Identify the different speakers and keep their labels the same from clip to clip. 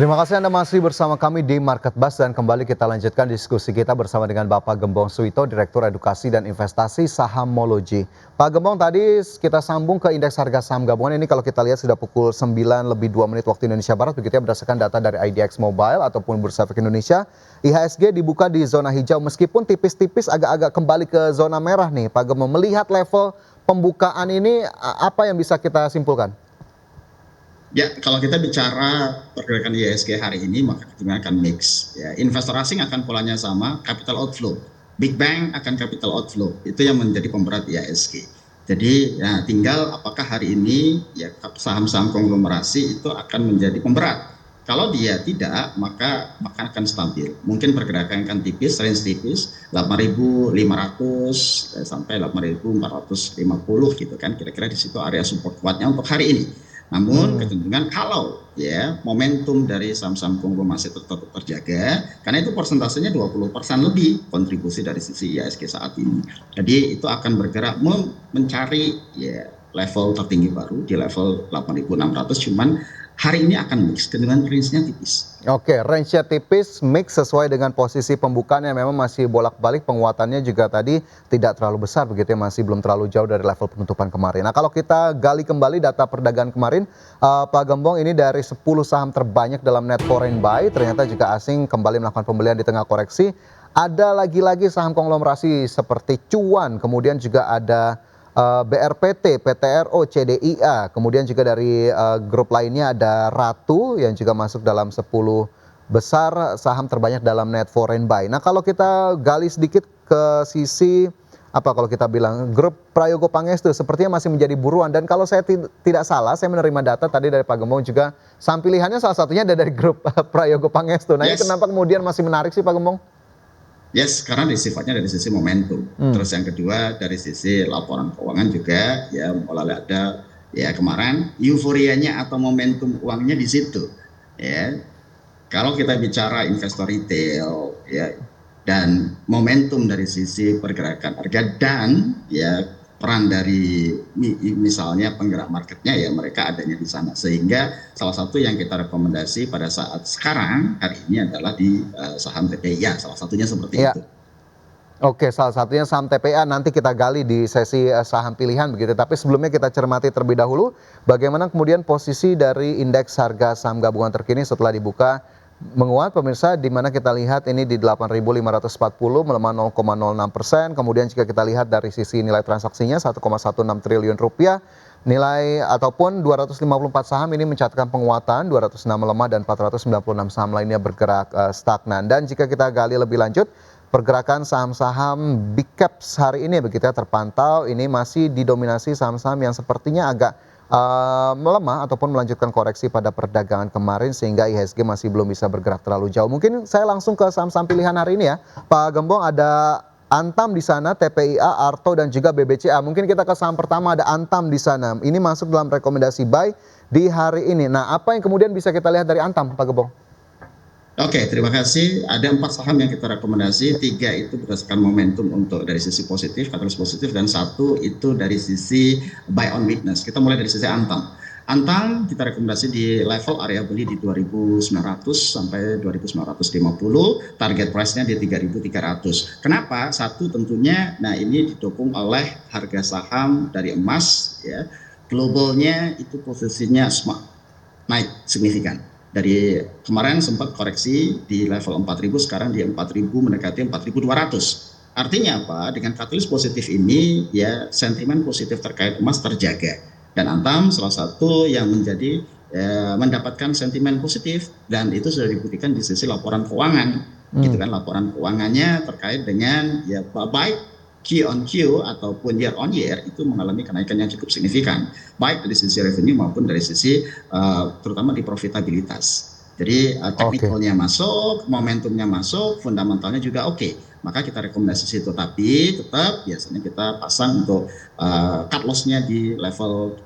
Speaker 1: Terima kasih Anda masih bersama kami di Market Buzz dan kembali kita lanjutkan diskusi kita bersama dengan Bapak Gembong Suito, Direktur Edukasi dan Investasi Sahamology. Pak Gembong, tadi kita sambung ke indeks harga saham gabungan ini kalau kita lihat sudah pukul 9:02 waktu Indonesia Barat begitu ya, berdasarkan data dari IDX Mobile ataupun Bursa Efek Indonesia. IHSG dibuka di zona hijau meskipun tipis-tipis agak-agak kembali ke zona merah nih. Pak Gembong, melihat level pembukaan ini apa yang bisa kita simpulkan?
Speaker 2: Ya, kalau kita bicara pergerakan IHSG hari ini, maka kita akan mix. Ya, investor asing akan polanya sama, capital outflow. Big Bang akan capital outflow. Itu yang menjadi pemberat IHSG. Jadi, ya, tinggal apakah hari ini ya saham-saham konglomerasi itu akan menjadi pemberat. Kalau dia tidak, maka akan stabil. Mungkin pergerakan akan tipis, range tipis, 8.500 sampai 8.450 gitu kan. Kira-kira di situ area support kuatnya untuk hari ini. Namun kecenderungan kalau ya momentum dari saham-saham konglomerasi tetap terjaga, karena itu persentasenya 20% lebih kontribusi dari sisi IHSG saat ini. Jadi itu akan bergerak mencari ya level tertinggi baru di level 8.600, cuman hari ini akan mix, kecenderungan range-nya tipis.
Speaker 1: Oke, range-nya tipis, mix sesuai dengan posisi pembukaan yang memang masih bolak-balik, penguatannya juga tadi tidak terlalu besar begitu ya, masih belum terlalu jauh dari level penutupan kemarin. Nah, kalau kita gali kembali data perdagangan kemarin, Pak Gembong, ini dari 10 saham terbanyak dalam net foreign buy, ternyata juga asing kembali melakukan pembelian di tengah koreksi. Ada lagi-lagi saham konglomerasi seperti Cuan, kemudian juga ada BRPT, PTRO, CDIA, kemudian juga dari grup lainnya ada Ratu yang juga masuk dalam 10 besar saham terbanyak dalam net foreign buy. Nah, kalau kita gali sedikit ke sisi kalau kita bilang grup Prayogo Pangestu sepertinya masih menjadi buruan, dan kalau saya tidak salah, saya menerima data tadi dari Pak Gembong juga saham pilihannya salah satunya ada dari grup Prayogo Pangestu. Nah, ini kenapa kemudian masih menarik sih Pak Gembong?
Speaker 2: Yes, karena sifatnya dari sisi momentum. Terus yang kedua dari sisi laporan keuangan juga ya mulai ada ya kemarin euforianya atau momentum uangnya di situ. Ya, kalau kita bicara investor retail ya dan momentum dari sisi pergerakan harga dan ya peran dari misalnya penggerak marketnya ya mereka adanya di sana, sehingga salah satu yang kita rekomendasi pada saat sekarang hari ini adalah di saham TPIA, salah satunya seperti itu.
Speaker 1: Oke, salah satunya saham TPA, nanti kita gali di sesi saham pilihan begitu. Tapi sebelumnya kita cermati terlebih dahulu bagaimana kemudian posisi dari indeks harga saham gabungan terkini setelah dibuka menguat pemirsa, di mana kita lihat ini di 8.540 melemah 0,06%. Kemudian jika kita lihat dari sisi nilai transaksinya 1,16 triliun rupiah. Nilai ataupun 254 saham ini mencatatkan penguatan, 206 melemah dan 496 saham lainnya bergerak stagnan. Dan jika kita gali lebih lanjut, pergerakan saham-saham big caps hari ini begitu ya terpantau ini masih didominasi saham-saham yang sepertinya agak melemah ataupun melanjutkan koreksi pada perdagangan kemarin sehingga IHSG masih belum bisa bergerak terlalu jauh. Mungkin saya langsung ke saham-saham pilihan hari ini ya. Pak Gembong, ada Antam di sana, TPIA, Arto dan juga BBCA. Mungkin kita ke saham pertama, ada Antam di sana. Ini masuk dalam rekomendasi buy di hari ini. Nah, apa yang kemudian bisa kita lihat dari Antam, Pak Gembong?
Speaker 2: Oke, terima kasih. Ada 4 saham yang kita rekomendasi, 3 itu berdasarkan momentum untuk dari sisi positif, katalis positif, dan 1 itu dari sisi buy on weakness. Kita mulai dari sisi Antam. Antam kita rekomendasi di level area beli di 2.900 sampai 2.950, target price-nya di 3.300. Kenapa? Satu tentunya, nah ini didukung oleh harga saham dari emas, ya, globalnya itu posisinya naik signifikan. Dari kemarin sempat koreksi di level 4.000, sekarang di 4.000 mendekati 4.200. Artinya apa? Dengan katalis positif ini ya sentimen positif terkait emas terjaga. Dan Antam salah satu yang menjadi mendapatkan sentimen positif dan itu sudah dibuktikan di sisi laporan keuangan. Gitu kan, laporan keuangannya terkait dengan ya baik Q on Q ataupun year on year itu mengalami kenaikan yang cukup signifikan, baik dari sisi revenue maupun dari sisi terutama di profitabilitas. Jadi teknikalnya masuk, momentumnya masuk, fundamentalnya juga oke. Maka kita rekomendasi situ, tapi tetap biasanya kita pasang untuk cut loss-nya di level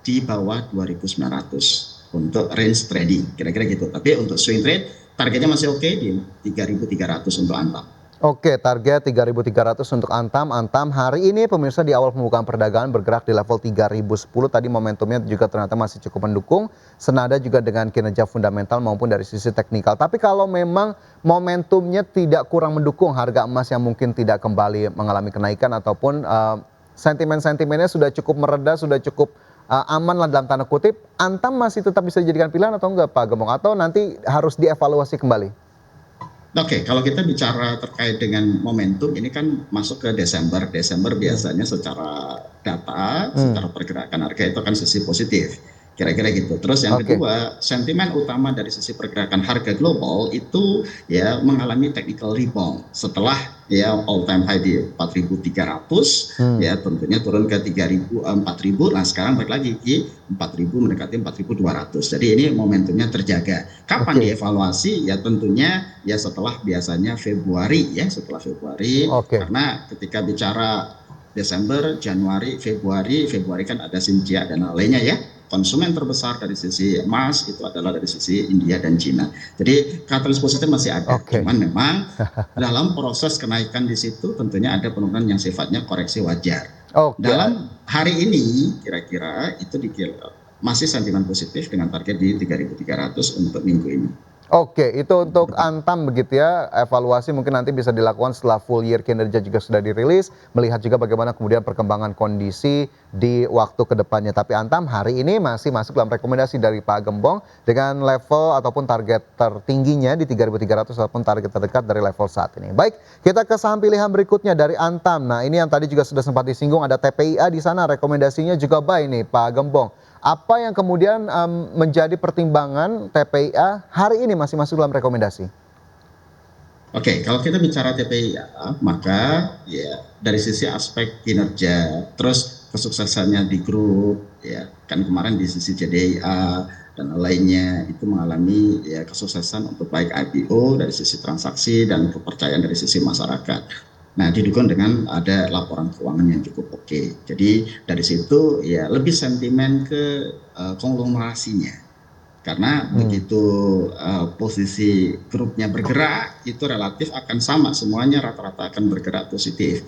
Speaker 2: di bawah 2.900 untuk range trading, kira-kira gitu. Tapi untuk swing trade targetnya masih oke di 3.300 untuk Antam.
Speaker 1: Oke, target 3.300 untuk Antam. Antam hari ini pemirsa di awal pembukaan perdagangan bergerak di level 3.010. Tadi momentumnya juga ternyata masih cukup mendukung. Senada juga dengan kinerja fundamental maupun dari sisi teknikal. Tapi kalau memang momentumnya tidak kurang mendukung, harga emas yang mungkin tidak kembali mengalami kenaikan ataupun sentimen-sentimennya sudah cukup mereda, sudah cukup aman lah dalam tanda kutip, Antam masih tetap bisa dijadikan pilihan atau enggak Pak Gembong? Atau nanti harus dievaluasi kembali?
Speaker 2: Oke, kalau kita bicara terkait dengan momentum, ini kan masuk ke Desember. Desember biasanya secara data,
Speaker 1: Hmm,
Speaker 2: secara pergerakan harga itu akan sisi positif. Kira-kira gitu. Terus yang
Speaker 1: oke,
Speaker 2: kedua, sentimen utama dari sisi pergerakan harga global itu ya mengalami technical rebound setelah ya all time high di 4.300,
Speaker 1: hmm,
Speaker 2: ya tentunya turun ke 3.000, 4.000. Nah, sekarang balik lagi di 4.000 mendekati 4.200. Jadi ini momentumnya terjaga. Kapan
Speaker 1: oke,
Speaker 2: dievaluasi? Ya tentunya ya setelah biasanya Februari, ya setelah Februari,
Speaker 1: oke.
Speaker 2: karena ketika bicara Desember, Januari, Februari kan ada Xinjia dan lainnya ya. Konsumen terbesar dari sisi emas itu adalah dari sisi India dan Cina. Jadi katalis positif masih ada.
Speaker 1: Oke,
Speaker 2: Cuman memang dalam proses kenaikan di situ tentunya ada penurunan yang sifatnya koreksi wajar.
Speaker 1: oke,
Speaker 2: Dalam hari ini kira-kira itu masih sentimen positif dengan target di 3.300 untuk minggu ini.
Speaker 1: oke. Itu untuk Antam begitu ya, evaluasi mungkin nanti bisa dilakukan setelah full year kinerja juga sudah dirilis, melihat juga bagaimana kemudian perkembangan kondisi di waktu ke depannya. Tapi Antam hari ini masih masuk dalam rekomendasi dari Pak Gembong dengan level ataupun target tertingginya di 3.300 ataupun target terdekat dari level saat ini. Baik, kita ke saham pilihan berikutnya dari Antam. Nah, ini yang tadi juga sudah sempat disinggung, ada TPIA di sana, rekomendasinya juga baik nih Pak Gembong. Apa yang kemudian menjadi pertimbangan TPIA hari ini masih masuk dalam rekomendasi?
Speaker 2: Oke, kalau kita bicara TPIA, maka ya dari sisi aspek kinerja, terus kesuksesannya di grup, ya kan kemarin di sisi JDIA dan lainnya itu mengalami ya kesuksesan untuk baik IPO dari sisi transaksi dan kepercayaan dari sisi masyarakat. Nah, didukung dengan ada laporan keuangan yang cukup oke. Jadi dari situ ya lebih sentimen ke konglomerasinya karena
Speaker 1: Hmm.
Speaker 2: begitu posisi grupnya bergerak itu relatif akan sama semuanya rata-rata akan bergerak positif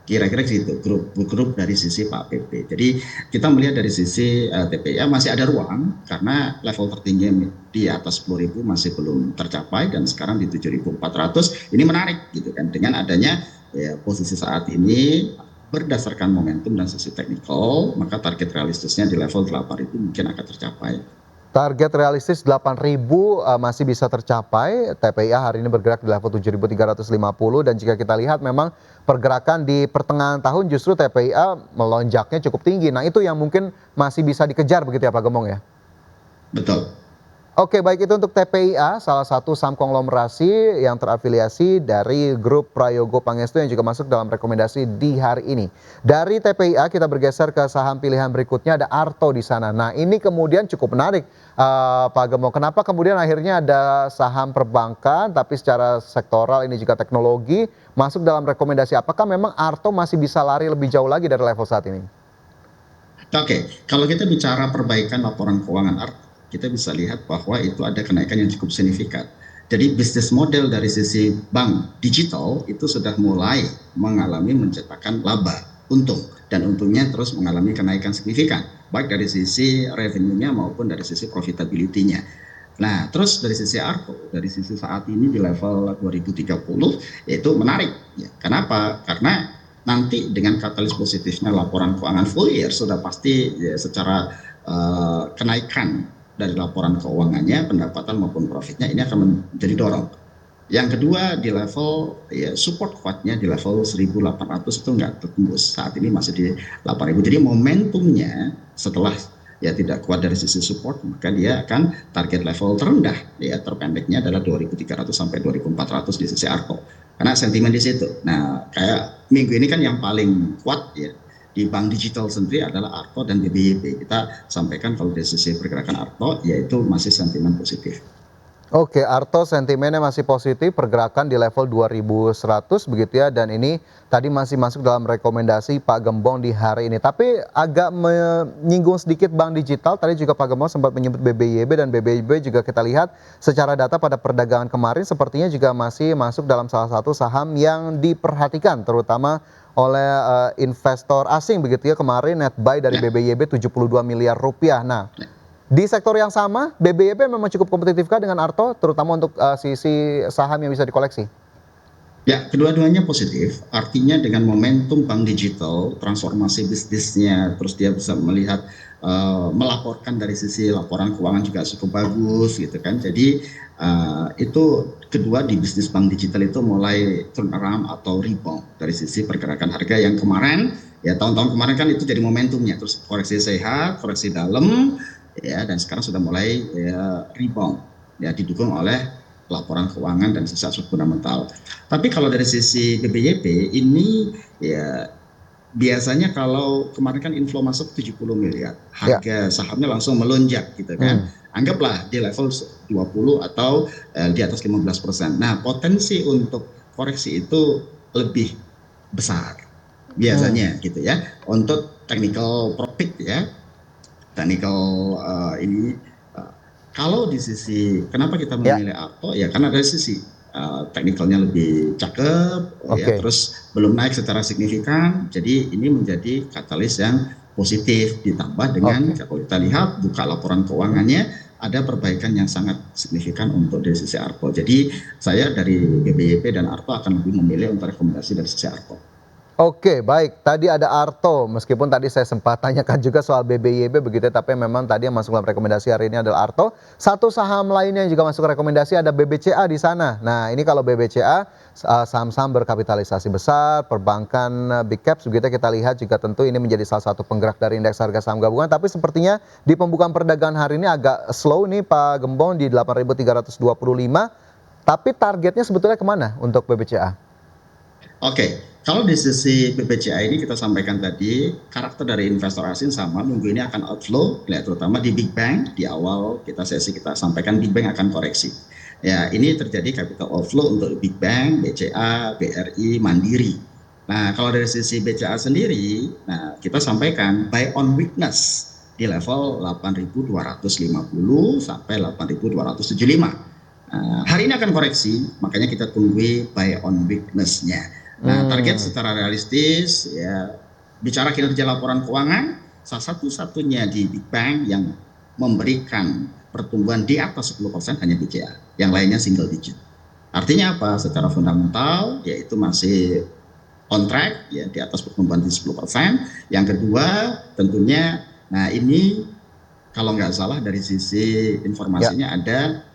Speaker 2: kira-kira gitu grup dari sisi Pak PP. Jadi kita melihat dari sisi TPIA masih ada ruang karena level tertinggi di atas 10.000 masih belum tercapai dan sekarang di 7.400 ini menarik gitu kan dengan adanya ya, posisi saat ini berdasarkan momentum dan sisi teknikal maka target realistisnya di level 8.000 mungkin akan tercapai.
Speaker 1: Target realistis 8.000 masih bisa tercapai. TPIA hari ini bergerak di level 7.350 dan jika kita lihat memang pergerakan di pertengahan tahun justru TPIA melonjaknya cukup tinggi. Nah, itu yang mungkin masih bisa dikejar begitu ya Pak Gembong ya?
Speaker 2: Betul.
Speaker 1: Oke, baik itu untuk TPIA, salah satu saham konglomerasi yang terafiliasi dari grup Prayogo Pangestu yang juga masuk dalam rekomendasi di hari ini. Dari TPIA kita bergeser ke saham pilihan berikutnya ada Arto di sana. Nah, ini kemudian cukup menarik Pak Gembong. Kenapa kemudian akhirnya ada saham perbankan tapi secara sektoral ini juga teknologi masuk dalam rekomendasi. Apakah memang Arto masih bisa lari lebih jauh lagi dari level saat ini?
Speaker 2: Oke, kalau kita bicara perbaikan laporan keuangan kita bisa lihat bahwa itu ada kenaikan yang cukup signifikan. Jadi bisnis model dari sisi bank digital itu sudah mulai mengalami menciptakan laba, untung, dan untungnya terus mengalami kenaikan signifikan, baik dari sisi revenue-nya maupun dari sisi profitability-nya. Nah, terus dari sisi ARKO, dari sisi saat ini di level 2030, yaitu menarik. Ya, kenapa? Karena nanti dengan katalis positifnya laporan keuangan full year sudah pasti ya, secara kenaikan dari laporan keuangannya, pendapatan maupun profitnya ini akan menjadi dorong. Yang kedua di level ya support kuatnya di level 1.800 itu nggak tertembus. Saat ini masih di 8.000. Jadi momentumnya setelah ya tidak kuat dari sisi support maka dia akan target level terendah ya terpendeknya adalah 2.300 sampai 2.400 di sisi ARKO. Karena sentimen di situ. Nah, kayak minggu ini kan yang paling kuat ya di bank digital sendiri adalah ARKO dan BBYP. Kita sampaikan kalau dari sisi pergerakan ARKO yaitu masih sentimen positif.
Speaker 1: Oke, Arto sentimennya masih positif, pergerakan di level 2100 begitu ya, dan ini tadi masih masuk dalam rekomendasi Pak Gembong di hari ini. Tapi agak menyinggung sedikit bank digital, tadi juga Pak Gembong sempat menyebut BBYB, dan BBYB juga kita lihat secara data pada perdagangan kemarin sepertinya juga masih masuk dalam salah satu saham yang diperhatikan terutama oleh investor asing begitu ya. Kemarin net buy dari
Speaker 2: Ya.
Speaker 1: BBYB 72 miliar rupiah. Nah, di sektor yang sama, BBYB memang cukup kompetitifkah dengan Arto, terutama untuk sisi saham yang bisa dikoleksi?
Speaker 2: Ya, kedua-duanya positif. Artinya dengan momentum bank digital, transformasi bisnisnya, terus dia bisa melihat melaporkan dari sisi laporan keuangan juga cukup bagus gitu kan. Jadi itu kedua di bisnis bank digital itu mulai turnaround atau rebound dari sisi pergerakan harga yang kemarin ya tahun-tahun kemarin kan itu jadi momentumnya, terus koreksi sehat, koreksi dalam ya, dan sekarang sudah mulai ya, rebound ya, didukung oleh laporan keuangan dan sisa fundamental. Tapi kalau dari sisi BBYP ini ya biasanya kalau kemarin kan inflow masuk 70 miliar,
Speaker 1: Ya.
Speaker 2: harga sahamnya langsung melonjak gitu kan. Anggaplah di level 20 atau di atas 15%. Nah, potensi untuk koreksi itu lebih besar biasanya gitu ya. Untuk technical profit ya, technical ini kalau di sisi kenapa kita
Speaker 1: Ya,
Speaker 2: memilih Arto ya karena dari sisi teknikalnya lebih cakep ya,
Speaker 1: oke.
Speaker 2: terus belum naik secara signifikan, jadi ini menjadi katalis yang positif, ditambah dengan
Speaker 1: Oke.
Speaker 2: kalau kita lihat buka laporan keuangannya ada perbaikan yang sangat signifikan untuk dari sisi Arto. Jadi saya dari BBYP dan Arto akan lebih memilih untuk rekomendasi dari sisi Arto.
Speaker 1: Oke, baik. Tadi ada Arto, meskipun tadi saya sempat tanyakan juga soal BBYB begitu ya, tapi memang tadi yang masuk dalam rekomendasi hari ini adalah Arto. Satu saham lainnya yang juga masuk rekomendasi ada BBCA di sana. Nah, ini kalau BBCA saham-saham berkapitalisasi besar, perbankan big caps begitu ya, kita lihat juga tentu ini menjadi salah satu penggerak dari indeks harga saham gabungan, tapi sepertinya di pembukaan perdagangan hari ini agak slow nih Pak Gembong di 8.325. Tapi targetnya sebetulnya kemana untuk BBCA?
Speaker 2: Oke, kalau di sisi BBCA ini kita sampaikan tadi, karakter dari investor asing sama, minggu ini akan outflow, ya, terutama di Big Bang. Di awal kita sampaikan Big Bang akan koreksi. Ya, ini terjadi capital outflow untuk Big Bang, BCA, BRI, Mandiri. Nah, kalau dari sisi BCA sendiri, nah kita sampaikan buy on weakness di level 8.250 sampai 8.275. Hari ini akan koreksi, makanya kita tunggu buy on weakness-nya. Nah, target secara realistis ya bicara kinerja laporan keuangan, salah satu-satunya di Big Bang yang memberikan pertumbuhan di atas 10% hanya BCA, yang lainnya single digit. Artinya apa? Secara fundamental yaitu masih on track ya di atas pertumbuhan di 10%. Yang kedua tentunya nah ini kalau nggak salah dari sisi
Speaker 1: Ya.
Speaker 2: informasinya ada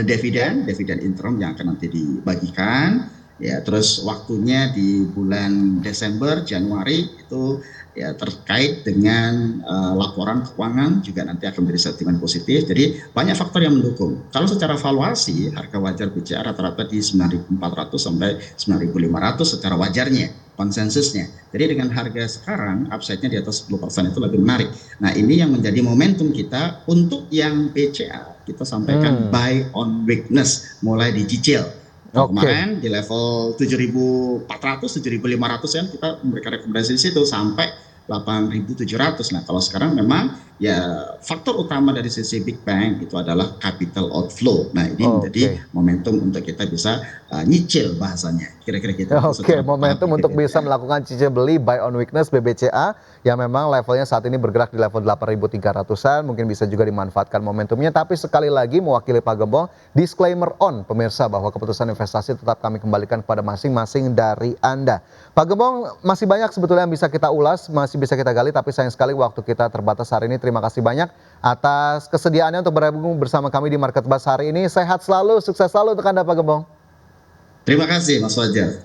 Speaker 2: dividen interim yang akan nanti dibagikan ya, terus waktunya di bulan Desember Januari itu ya terkait dengan laporan keuangan juga nanti akan menjadi sentimen positif. Jadi banyak faktor yang mendukung. Kalau secara valuasi harga wajar BCA rata-rata di 9.400 sampai 9.500 secara wajarnya, konsensusnya. Jadi dengan harga sekarang upside-nya di atas 10% itu lebih menarik. Nah, ini yang menjadi momentum kita untuk yang BCA. Kita sampaikan buy on weakness, mulai dicicil. Kalau
Speaker 1: Oke.
Speaker 2: kemarin di level 7.400, 7.500 kan kita memberikan rekomendasi di situ sampai 8.700. Nah, kalau sekarang memang ya faktor utama dari sisi Big Bang itu adalah capital outflow. Nah, ini menjadi
Speaker 1: Oke.
Speaker 2: momentum untuk kita bisa nyicil bahasanya. Kira-kira gitu itu
Speaker 1: Oke,
Speaker 2: secara bertahap
Speaker 1: momentum
Speaker 2: di
Speaker 1: untuk bisa
Speaker 2: BBCA.
Speaker 1: melakukan cicil beli buy on weakness BBCA yang memang levelnya saat ini bergerak di level 8.300-an, mungkin bisa juga dimanfaatkan momentumnya. Tapi sekali lagi mewakili Pak Gembong, disclaimer on pemirsa bahwa keputusan investasi tetap kami kembalikan kepada masing-masing dari Anda. Pak Gembong, masih banyak sebetulnya yang bisa kita ulas, masih bisa kita gali, tapi sayang sekali waktu kita terbatas hari ini. Terima kasih banyak atas kesediaannya untuk bergabung bersama kami di Market Buzz hari ini. Sehat selalu, sukses selalu untuk Anda Pak Gembong.
Speaker 2: Terima kasih Mas Wajar.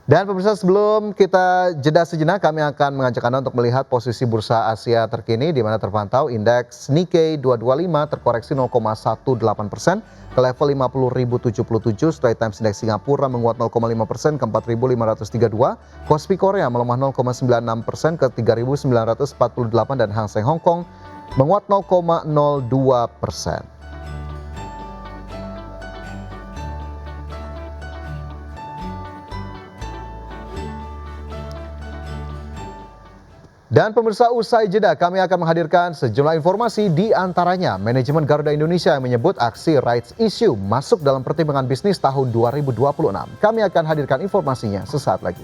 Speaker 1: Dan pemirsa, sebelum kita jeda sejenak, kami akan mengajak Anda untuk melihat posisi bursa Asia terkini di mana terpantau indeks Nikkei 225 terkoreksi 0,18% ke level 50.077, Straits Times Index Singapura menguat 0,5% ke 4.532, Kospi Korea melemah 0,96% ke 3.948 dan Hang Seng Hong Kong menguat 0,02%. Dan pemirsa, usai jeda kami akan menghadirkan sejumlah informasi, di antaranya manajemen Garuda Indonesia yang menyebut aksi rights issue masuk dalam pertimbangan bisnis tahun 2026. Kami akan hadirkan informasinya sesaat lagi.